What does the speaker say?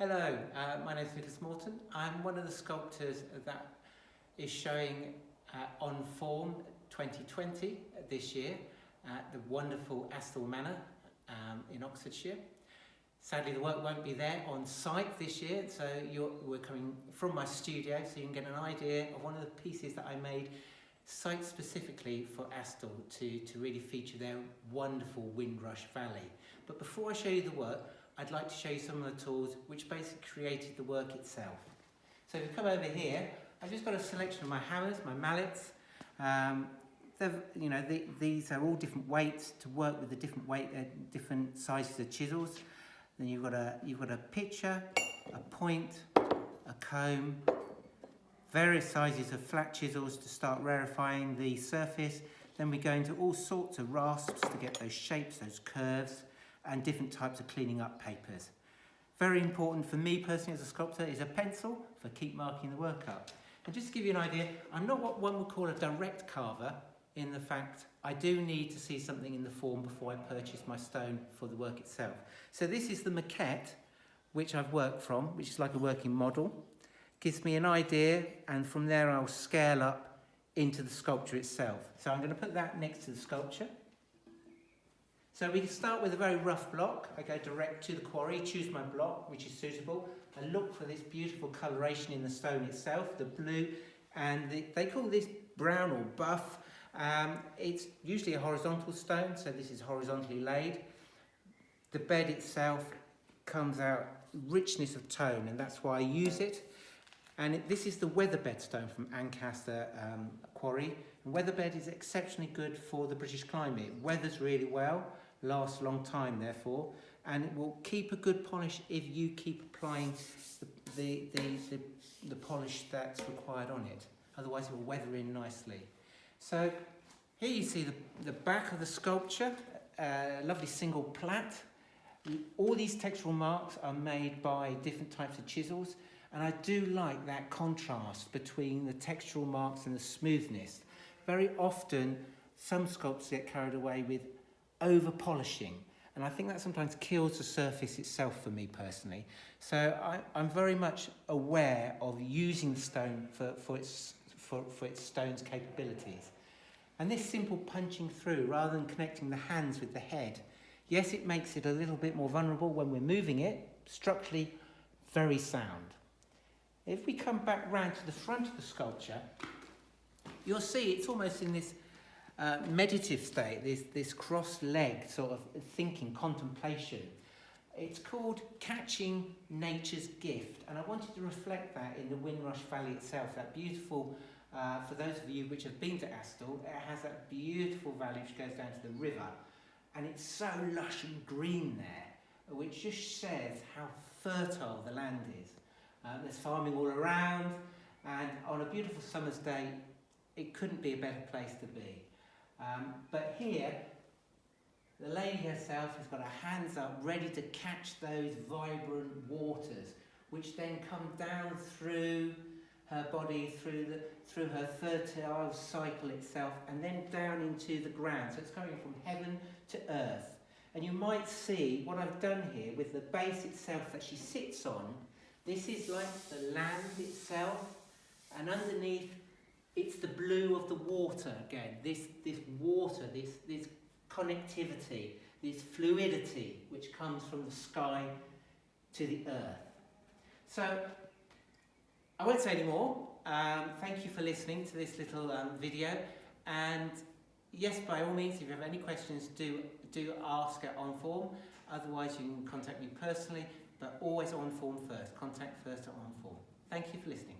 Hello, my name is Nicolas Moreton. I'm one of the sculptors that is showing on Form 2020 this year at the wonderful Astle Manor in Oxfordshire. Sadly, the work won't be there on site this year, so we're coming from my studio, so you can get an idea of one of the pieces that I made site specifically for Astle to really feature their wonderful Windrush Valley. But before I show you the work, I'd like to show you some of the tools which basically created the work itself. So if you come over here, I've just got a selection of my hammers, my mallets. These are all different weights to work with the different sizes of chisels. Then you've got a pitcher, a point, a comb, various sizes of flat chisels to start rarefying the surface. Then we go into all sorts of rasps to get those shapes, those curves, and different types of cleaning up papers. Very important for me personally as a sculptor is a pencil for keep marking the work up. And just to give you an idea, I'm not what one would call a direct carver in the fact I do need to see something in the form before I purchase my stone for the work itself. So this is the maquette which I've worked from, which is like a working model. Gives me an idea, and from there I'll scale up into the sculpture itself. So I'm going to put that next to the sculpture. So we start with a very rough block. I go direct to the quarry, choose my block which is suitable. I look for this beautiful coloration in the stone itself, the blue, and they call this brown or buff. It's usually a horizontal stone, so this is horizontally laid. The bed itself comes out richness of tone, and that's why I use it. And this is the weatherbed stone from Ancaster quarry. And weatherbed is exceptionally good for the British climate. It weathers really well, lasts a long time therefore, and it will keep a good polish if you keep applying the polish that's required on it. Otherwise it will weather in nicely. So here you see the back of the sculpture, lovely single plait. All these textural marks are made by different types of chisels, and I do like that contrast between the textural marks and the smoothness. Very often some sculptors get carried away with over polishing, and I think that sometimes kills the surface itself for me personally. So I'm very much aware of using the stone for its stone's capabilities. And this simple punching through rather than connecting the hands with the head, yes, it makes it a little bit more vulnerable when we're moving it, structurally very sound. If we come back round to the front of the sculpture, you'll see it's almost in this meditative state, this cross-legged sort of thinking, contemplation. It's called Catching Nature's Gift, and I wanted to reflect that in the Windrush Valley itself, that beautiful, for those of you which have been to Astle, it has that beautiful valley which goes down to the river, and it's so lush and green there, which just says how fertile the land is. There's farming all around, and on a beautiful summer's day, it couldn't be a better place to be. But here, the lady herself has got her hands up, ready to catch those vibrant waters, which then come down through her body, through her fertile cycle itself, and then down into the ground. So it's going from heaven to earth. And you might see what I've done here with the base itself that she sits on. This is like the land itself, and underneath it's the blue of the water again. This water, this connectivity, this fluidity which comes from the sky to the earth. So I won't say any more. Thank you for listening to this little video, and yes, by all means, if you have any questions, do ask at OnForm. Otherwise you can contact me personally, but always OnForm first. Contact first at OnForm. Thank you for listening.